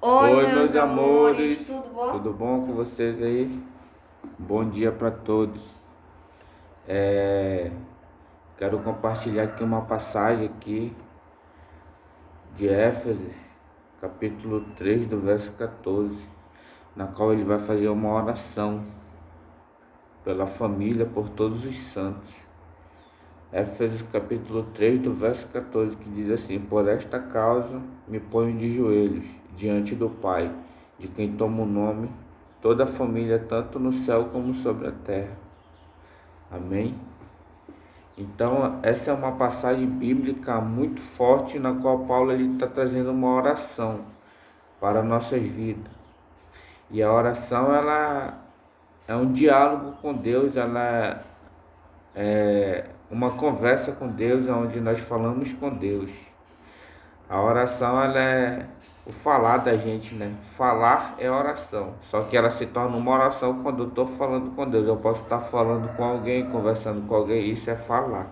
Oi, Oi, meus meus amores, amores, tudo bom? tudo bom com vocês aí? Bom dia para todos. Quero compartilhar aqui uma passagem aqui de Éfeso, capítulo 3, do verso 14, na qual ele vai fazer uma oração pela família, por todos os santos. Éfeso capítulo 3, do verso 14, que diz assim: Por esta causa me ponho de joelhos diante do Pai, de quem toma o nome, toda a família, tanto no céu como sobre a terra. Amém? Então, essa é uma passagem bíblica muito forte, na qual Paulo está trazendo uma oração para nossas vidas. E a oração, ela é um diálogo com Deus, ela é uma conversa com Deus, onde nós falamos com Deus. A oração, ela é o falar da gente, né? Falar é oração, só que ela se torna uma oração quando eu estou falando com Deus. Eu posso estar falando com alguém, conversando com alguém, isso é falar.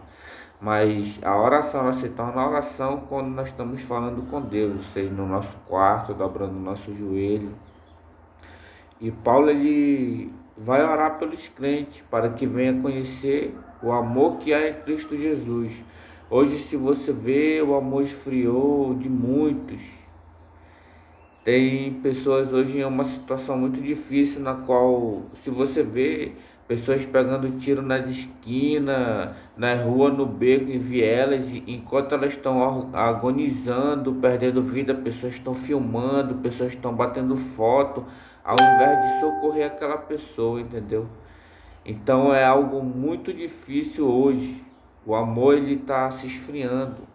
Mas a oração, ela se torna oração quando nós estamos falando com Deus, seja no nosso quarto, dobrando o nosso joelho. E Paulo, ele vai orar pelos crentes para que venha conhecer o amor que há em Cristo Jesus. Hoje, se você vê, o amor esfriou de muitos. Tem pessoas hoje em uma situação muito difícil, na qual, se você vê, pessoas pegando tiro nas esquinas, na rua, no beco, em vielas, enquanto elas estão agonizando, perdendo vida, pessoas estão filmando, pessoas estão batendo foto, ao invés de socorrer aquela pessoa, entendeu? Então é algo muito difícil hoje. O amor, ele está se esfriando.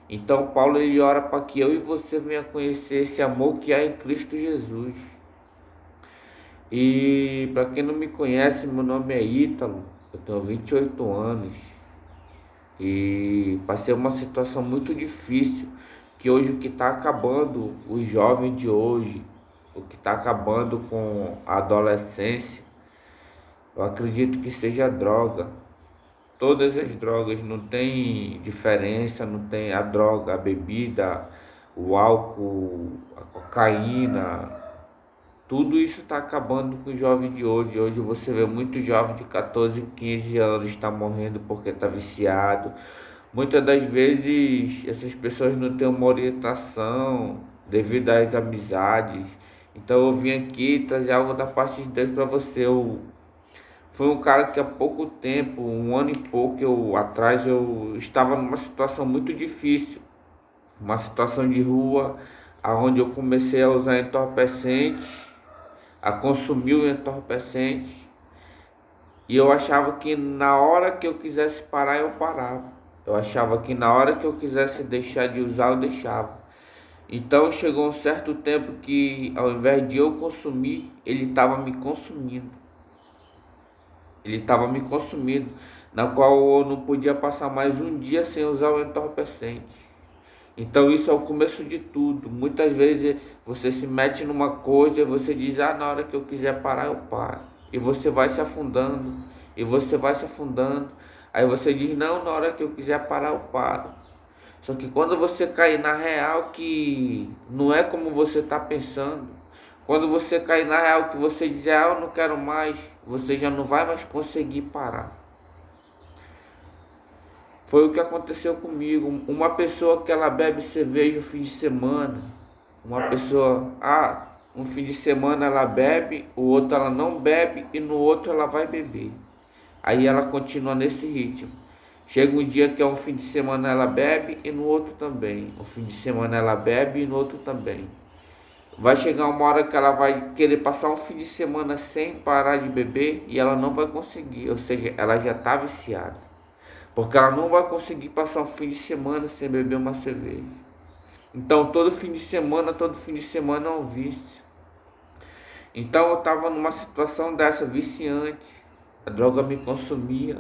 Então Paulo, ele ora para que eu e você venha conhecer esse amor que há em Cristo Jesus. E para quem não me conhece, meu nome é Ítalo, eu tenho 28 anos e passei uma situação muito difícil, que hoje o que está acabando os jovens de hoje, o que está acabando com a adolescência, eu acredito que seja a droga. Todas as drogas, não tem diferença, não tem a droga, a bebida, o álcool, a cocaína, tudo isso está acabando com os jovens de hoje. Hoje você vê muito jovem de 14, 15 anos está morrendo porque está viciado. Muitas das vezes essas pessoas não têm uma orientação devido às amizades. Então eu vim aqui trazer algo da parte de Deus para você. Foi um cara que há pouco tempo, um ano e pouco atrás, eu estava numa situação muito difícil, uma situação de rua, aonde eu comecei a usar entorpecentes, a consumir o entorpecente, e eu achava que na hora que eu quisesse parar, eu parava. Eu achava que na hora que eu quisesse deixar de usar, eu deixava. Então chegou um certo tempo que, ao invés de eu consumir, ele estava me consumindo. Ele estava me consumindo, na qual eu não podia passar mais um dia sem usar o entorpecente. Então isso é o começo de tudo. Muitas vezes você se mete numa coisa e você diz, na hora que eu quiser parar, eu paro. E você vai se afundando, e você vai se afundando. Aí você diz, não, na hora que eu quiser parar, eu paro. Só que quando você cair na real que não é como você está pensando, quando você cair na real que você dizer, eu não quero mais, você já não vai mais conseguir parar. Foi o que aconteceu comigo. Uma pessoa que ela bebe cerveja no fim de semana, uma pessoa, um fim de semana ela bebe, o outro ela não bebe e no outro ela vai beber. Aí ela continua nesse ritmo. Chega um dia que é um fim de semana ela bebe e no outro também. Um fim de semana ela bebe e no outro também. Vai chegar uma hora que ela vai querer passar um fim de semana sem parar de beber e ela não vai conseguir. Ou seja, ela já está viciada. Porque ela não vai conseguir passar um fim de semana sem beber uma cerveja. Então todo fim de semana é um vício. Então eu estava numa situação dessa, viciante. A droga me consumia.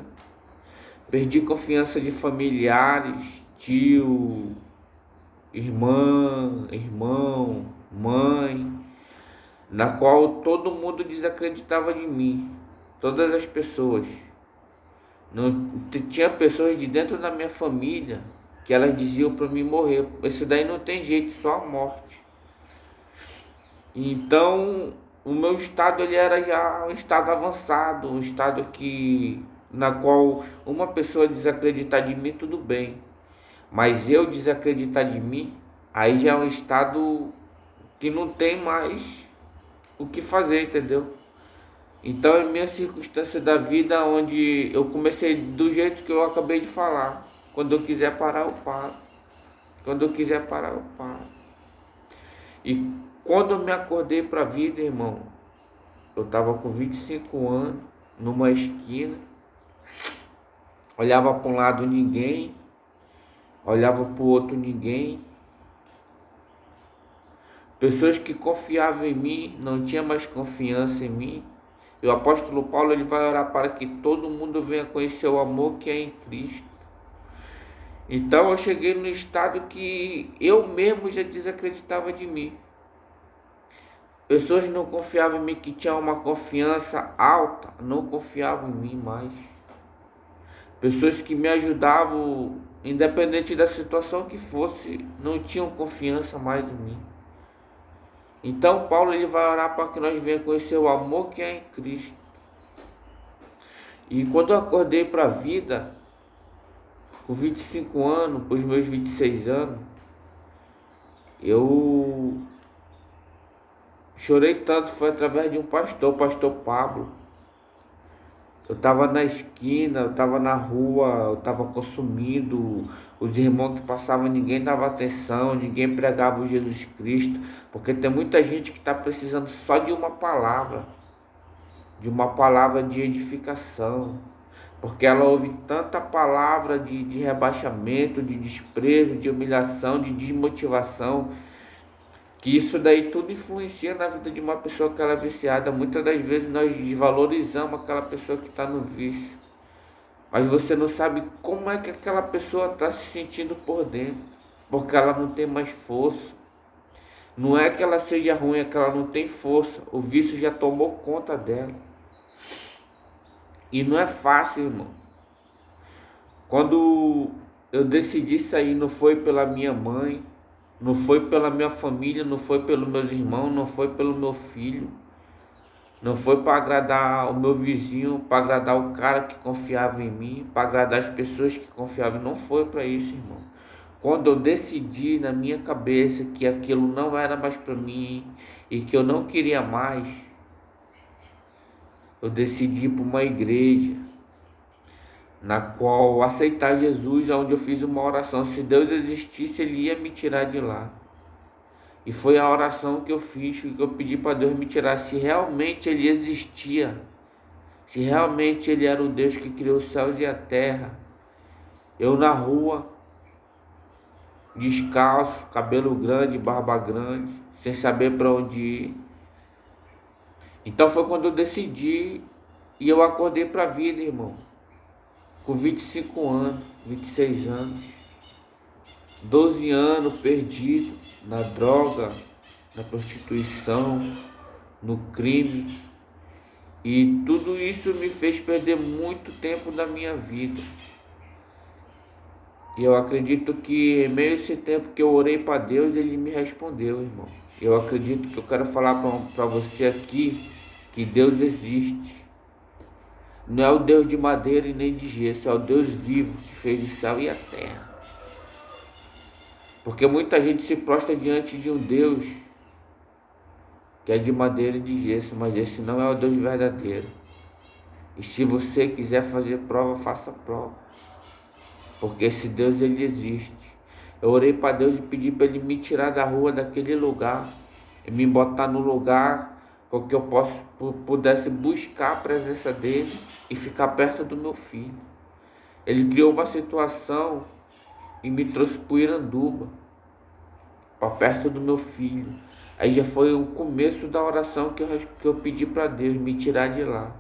Perdi confiança de familiares, tio, irmão, mãe, na qual todo mundo desacreditava de mim. Todas as pessoas. Não, tinha pessoas de dentro da minha família que elas diziam para mim morrer. Esse daí não tem jeito, só a morte. Então, o meu estado ele era já um estado avançado, um estado que na qual uma pessoa desacreditar de mim tudo bem, mas eu desacreditar de mim, aí já é um estado que não tem mais o que fazer, entendeu? Então, é minha circunstância da vida onde eu comecei do jeito que eu acabei de falar. Quando eu quiser parar, eu paro. Quando eu quiser parar, eu paro. E quando eu me acordei para a vida, irmão, eu estava com 25 anos, numa esquina, olhava para um lado ninguém, olhava para o outro ninguém. Pessoas que confiavam em mim, não tinham mais confiança em mim. E o apóstolo Paulo ele vai orar para que todo mundo venha conhecer o amor que é em Cristo. Então eu cheguei no estado que eu mesmo já desacreditava de mim. Pessoas não confiavam em mim, que tinham uma confiança alta, não confiavam em mim mais. Pessoas que me ajudavam, independente da situação que fosse, não tinham confiança mais em mim. Então Paulo ele vai orar para que nós venhamos conhecer o amor que é em Cristo. E quando eu acordei para a vida, com 25 anos, para os meus 26 anos, eu chorei tanto, foi através de um pastor, o pastor Pablo. Eu estava na esquina, eu estava na rua, eu estava consumindo, os irmãos que passavam, ninguém dava atenção, ninguém pregava o Jesus Cristo, porque tem muita gente que está precisando só de uma palavra de edificação, porque ela ouve tanta palavra de rebaixamento, de desprezo, de humilhação, de desmotivação, que isso daí tudo influencia na vida de uma pessoa que ela é viciada. Muitas das vezes nós desvalorizamos aquela pessoa que está no vício, mas você não sabe como é que aquela pessoa está se sentindo por dentro, porque ela não tem mais força. Não é que ela seja ruim, é que ela não tem força. O vício já tomou conta dela. E não é fácil, irmão. Quando eu decidi sair, não foi pela minha mãe, não foi pela minha família, não foi pelos meus irmãos, não foi pelo meu filho, não foi para agradar o meu vizinho, para agradar o cara que confiava em mim, para agradar as pessoas que confiavam. Não foi para isso, irmão. Quando eu decidi na minha cabeça que aquilo não era mais para mim e que eu não queria mais, eu decidi ir para uma igreja na qual aceitar Jesus, onde eu fiz uma oração. Se Deus existisse, Ele ia me tirar de lá. E foi a oração que eu fiz, que eu pedi para Deus me tirar. Se realmente Ele existia, se realmente Ele era o Deus que criou os céus e a terra, eu na rua, descalço, cabelo grande, barba grande, sem saber para onde ir. Então foi quando eu decidi e eu acordei para a vida, irmão. Com 25 anos, 26 anos, 12 anos perdido na droga, na prostituição, no crime. E tudo isso me fez perder muito tempo da minha vida. E eu acredito que em meio a esse tempo que eu orei para Deus, Ele me respondeu, irmão. Eu acredito que eu quero falar para você aqui que Deus existe. Não é o Deus de madeira e nem de gesso, é o Deus vivo que fez o céu e a terra. Porque muita gente se prostra diante de um Deus que é de madeira e de gesso, mas esse não é o Deus verdadeiro. E se você quiser fazer prova, faça prova. Porque esse Deus ele existe. Eu orei para Deus e pedi para Ele me tirar da rua, daquele lugar, e me botar no lugar com que eu pudesse buscar a presença dEle e ficar perto do meu filho. Ele criou uma situação e me trouxe para o Iranduba, para perto do meu filho. Aí já foi o começo da oração que eu pedi para Deus me tirar de lá.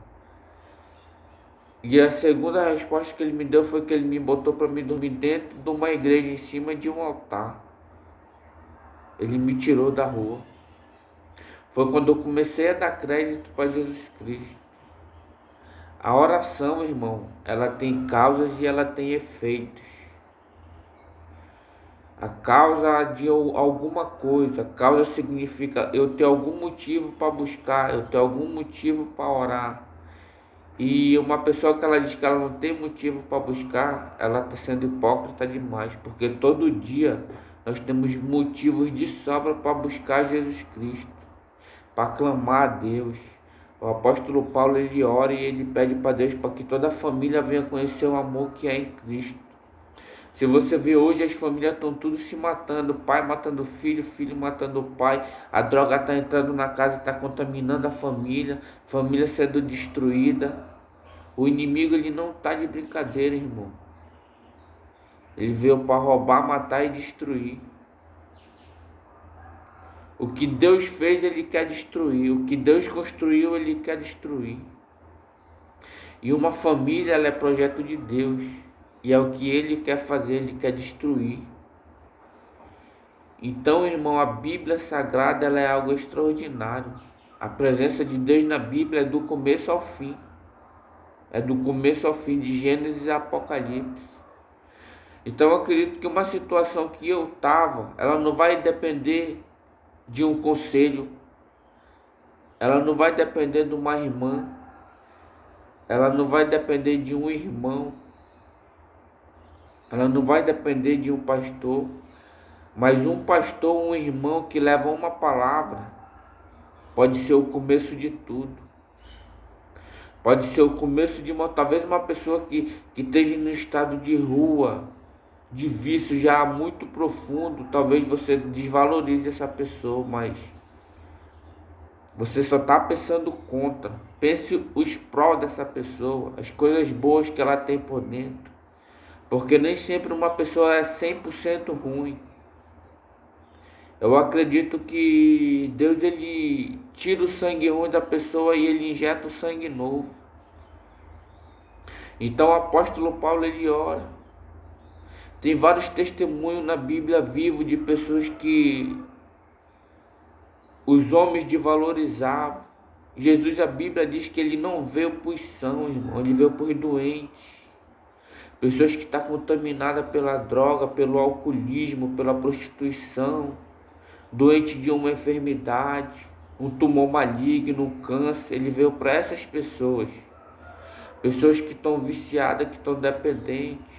E a segunda resposta que Ele me deu foi que Ele me botou para me dormir dentro de uma igreja, em cima de um altar. Ele me tirou da rua. Foi quando eu comecei a dar crédito para Jesus Cristo. A oração, irmão, ela tem causas e ela tem efeitos. A causa de alguma coisa. A causa significa eu ter algum motivo para buscar, eu ter algum motivo para orar. E uma pessoa que ela diz que ela não tem motivo para buscar, ela está sendo hipócrita demais, porque todo dia nós temos motivos de sobra para buscar Jesus Cristo, para clamar a Deus. O apóstolo Paulo, ele ora e ele pede para Deus para que toda a família venha conhecer o amor que é em Cristo. Se você vê hoje, as famílias estão tudo se matando, pai matando filho, filho matando o pai, a droga está entrando na casa, está contaminando a família sendo destruída. O inimigo, ele não está de brincadeira, irmão. Ele veio para roubar, matar e destruir. O que Deus fez, ele quer destruir. O que Deus construiu, ele quer destruir. E uma família, ela é projeto de Deus. E é o que ele quer fazer, ele quer destruir. Então, irmão, a Bíblia Sagrada, ela é algo extraordinário. A presença de Deus na Bíblia é do começo ao fim. É do começo ao fim, de Gênesis a Apocalipse. Então eu acredito que uma situação que eu estava, ela não vai depender de um conselho. Ela não vai depender de uma irmã. Ela não vai depender de um irmão. Ela não vai depender de um pastor. Mas um pastor, um irmão que leva uma palavra, pode ser o começo de tudo. Pode ser o começo de talvez uma pessoa que esteja no estado de rua, de vício já muito profundo. Talvez você desvalorize essa pessoa, mas você só está pensando contra. Pense os prós dessa pessoa, as coisas boas que ela tem por dentro. Porque nem sempre uma pessoa é 100% ruim. Eu acredito que Deus, ele tira o sangue ruim da pessoa e ele injeta o sangue novo. Então o apóstolo Paulo, ele ora. Tem vários testemunhos na Bíblia vivo de pessoas que os homens desvalorizavam. Jesus, a Bíblia diz que ele não veio por são, irmão, ele veio por doentes. Pessoas que estão contaminadas pela droga, pelo alcoolismo, pela prostituição, doente de uma enfermidade, um tumor maligno, um câncer. Ele veio para essas pessoas. Pessoas que estão viciadas, que estão dependentes.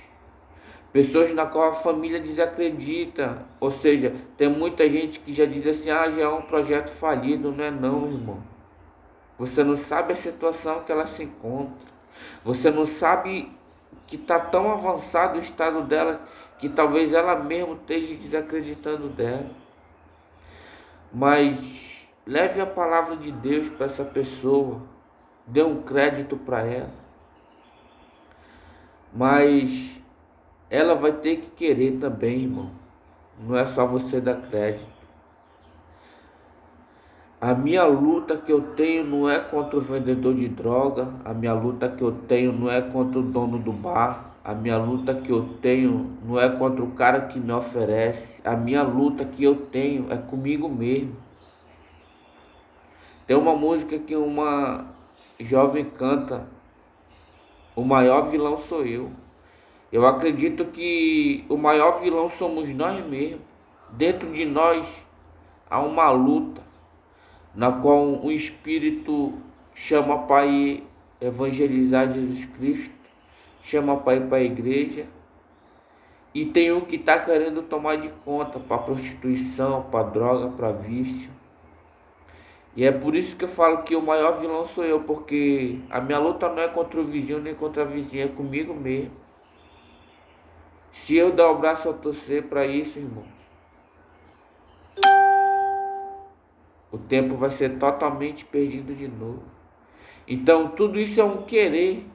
Pessoas na qual a família desacredita. Ou seja, tem muita gente que já diz assim, já é um projeto falido. Não é não, irmão. Você não sabe a situação que ela se encontra. Você não sabe que está tão avançado o estado dela, que talvez ela mesma esteja desacreditando dela. Mas leve a palavra de Deus para essa pessoa. Dê um crédito para ela. Mas ela vai ter que querer também, irmão. Não é só você dar crédito. A minha luta que eu tenho não é contra o vendedor de droga. A minha luta que eu tenho não é contra o dono do bar. A minha luta que eu tenho não é contra o cara que me oferece. A minha luta que eu tenho é comigo mesmo. Tem uma música que uma jovem canta: o maior vilão sou eu. Eu acredito que o maior vilão somos nós mesmos. Dentro de nós há uma luta, na qual um espírito chama para ir evangelizar Jesus Cristo, chama para ir para a igreja, e tem um que está querendo tomar de conta para prostituição, para droga, para vício. E é por isso que eu falo que o maior vilão sou eu, porque a minha luta não é contra o vizinho nem contra a vizinha, é comigo mesmo. Se eu dar o braço a torcer para isso, irmão, o tempo vai ser totalmente perdido de novo. Então tudo isso é um querer.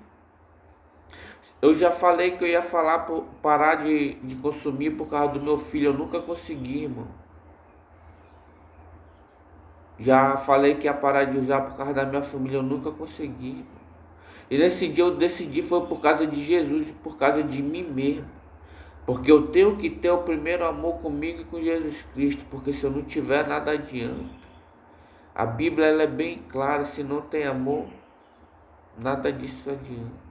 Eu já falei que eu ia parar de consumir por causa do meu filho. Eu nunca consegui, irmão. Já falei que ia parar de usar por causa da minha família. Eu nunca consegui, irmão. E nesse dia eu decidi, foi por causa de Jesus e por causa de mim mesmo. Porque eu tenho que ter o primeiro amor comigo e com Jesus Cristo. Porque se eu não tiver, nada adianta. A Bíblia, ela é bem clara: se não tem amor, nada disso adianta.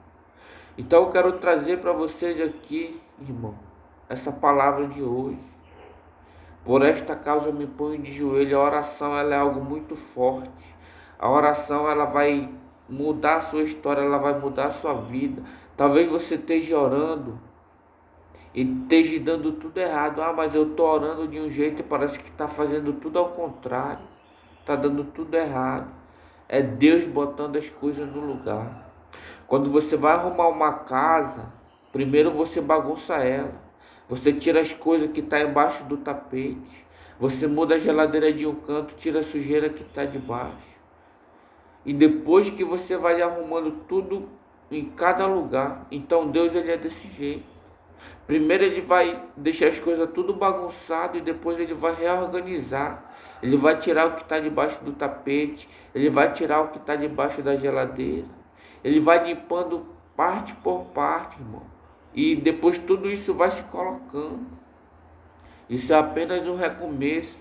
Então eu quero trazer para vocês aqui, irmão, essa palavra de hoje. Por esta causa eu me ponho de joelho. A oração ela é algo muito forte. A oração ela vai mudar a sua história, ela vai mudar a sua vida. Talvez você esteja orando e esteja dando tudo errado. Ah, mas eu estou orando de um jeito e parece que está fazendo tudo ao contrário. Está dando tudo errado. É Deus botando as coisas no lugar. Quando você vai arrumar uma casa, primeiro você bagunça ela. Você tira as coisas que estão embaixo do tapete. Você muda a geladeira de um canto, tira a sujeira que está debaixo. E depois que você vai arrumando tudo em cada lugar, então Deus ele é desse jeito. Primeiro ele vai deixar as coisas tudo bagunçado e depois ele vai reorganizar. Ele vai tirar o que está debaixo do tapete, ele vai tirar o que está debaixo da geladeira. Ele vai limpando parte por parte, irmão. E depois tudo isso vai se colocando. Isso é apenas um recomeço.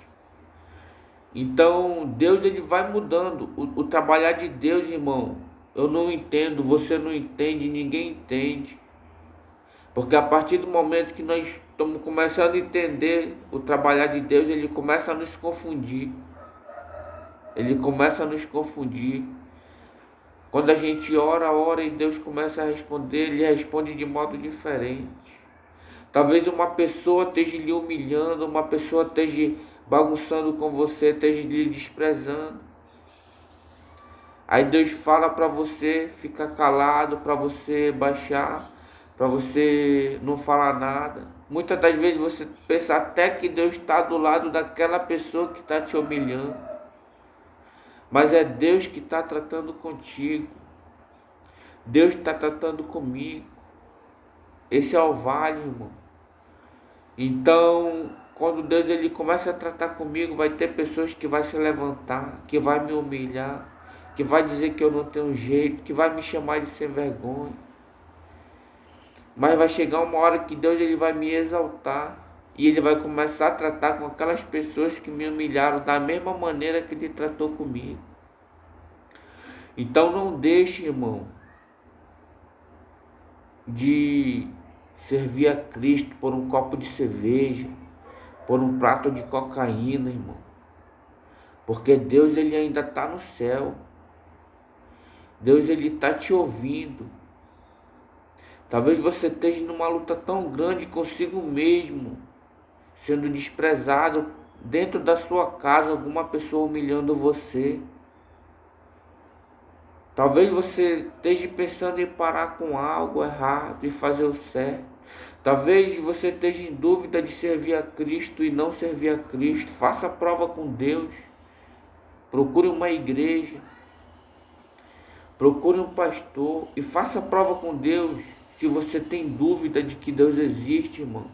Então Deus ele vai mudando. O trabalhar de Deus, irmão, eu não entendo, você não entende, ninguém entende. Porque a partir do momento que nós estamos começando a entender o trabalhar de Deus, ele começa a nos confundir. Ele começa a nos confundir. Quando a gente ora e Deus começa a responder, ele responde de modo diferente. Talvez uma pessoa esteja lhe humilhando, uma pessoa esteja bagunçando com você, esteja lhe desprezando. Aí Deus fala para você ficar calado, para você baixar, para você não falar nada. Muitas das vezes você pensa até que Deus está do lado daquela pessoa que está te humilhando. Mas é Deus que está tratando contigo. Deus está tratando comigo. Esse é o vale, irmão. Então, quando Deus ele começa a tratar comigo, vai ter pessoas que vai se levantar, que vai me humilhar, que vai dizer que eu não tenho jeito, que vai me chamar de sem vergonha. Mas vai chegar uma hora que Deus ele vai me exaltar e ele vai começar a tratar com aquelas pessoas que me humilharam da mesma maneira que ele tratou comigo. Então não deixe, irmão, de servir a Cristo por um copo de cerveja, por um prato de cocaína, irmão. Porque Deus ele ainda está no céu. Deus ele está te ouvindo. Talvez você esteja numa luta tão grande consigo mesmo, sendo desprezado dentro da sua casa, alguma pessoa humilhando você. Talvez você esteja pensando em parar com algo errado e fazer o certo. Talvez você esteja em dúvida de servir a Cristo e não servir a Cristo. Faça prova com Deus. Procure uma igreja. Procure um pastor e faça prova com Deus. Se você tem dúvida de que Deus existe, irmão,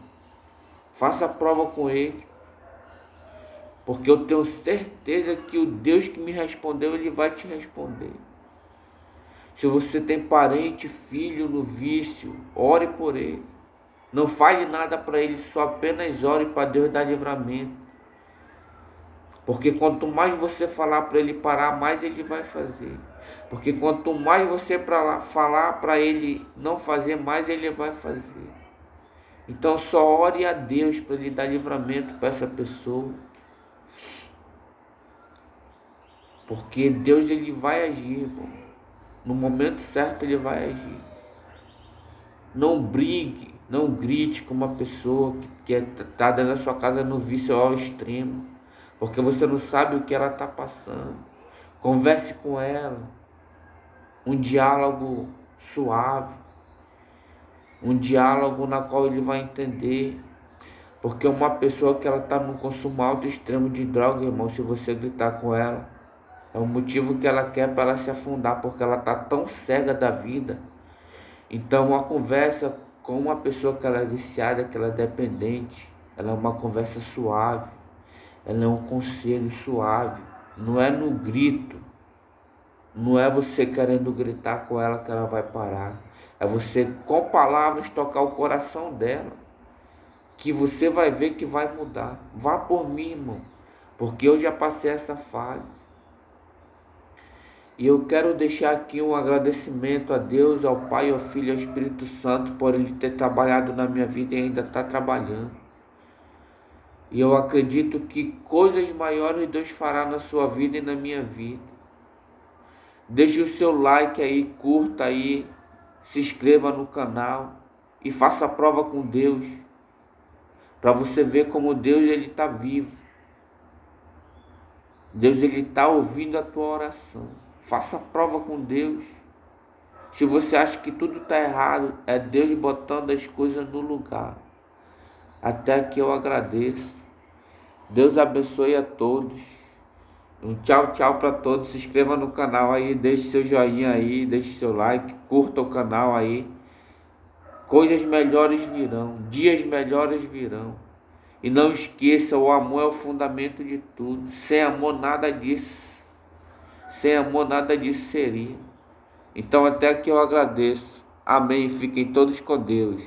faça prova com Ele. Porque eu tenho certeza que o Deus que me respondeu, Ele vai te responder. Se você tem parente, filho no vício, ore por ele. Não fale nada para ele, só apenas ore para Deus dar livramento. Porque quanto mais você falar para ele parar, mais ele vai fazer. Porque quanto mais você falar para ele não fazer, mais ele vai fazer. Então só ore a Deus para ele dar livramento para essa pessoa. Porque Deus ele vai agir, irmão. No momento certo ele vai agir. Não brigue, não grite com uma pessoa que está dentro da sua casa no vício ao extremo. Porque você não sabe o que ela está passando. Converse com ela. Um diálogo suave. Um diálogo na qual ele vai entender. Porque uma pessoa que ela está no consumo alto extremo de droga, irmão, se você gritar com ela, é o motivo que ela quer para ela se afundar, porque ela está tão cega da vida. Então, uma conversa com uma pessoa que ela é viciada, que ela é dependente, ela é uma conversa suave, ela é um conselho suave. Não é no grito, não é você querendo gritar com ela que ela vai parar. É você, com palavras, tocar o coração dela, que você vai ver que vai mudar. Vá por mim, irmão, porque eu já passei essa fase. E eu quero deixar aqui um agradecimento a Deus, ao Pai, ao Filho e ao Espírito Santo por Ele ter trabalhado na minha vida e ainda está trabalhando. E eu acredito que coisas maiores Deus fará na sua vida e na minha vida. Deixe o seu like aí, curta aí, se inscreva no canal e faça a prova com Deus, para você ver como Deus ele está vivo. Deus ele está ouvindo a tua oração. Faça a prova com Deus. Se você acha que tudo está errado, é Deus botando as coisas no lugar. Até que eu agradeço. Deus abençoe a todos. Um tchau, tchau para todos. Se inscreva no canal aí, deixe seu joinha aí, deixe seu like, curta o canal aí. Coisas melhores virão, dias melhores virão. E não esqueça, o amor é o fundamento de tudo. Sem amor nada disso. Sem amor nada disso seria. Então até que eu agradeço. Amém. Fiquem todos com Deus.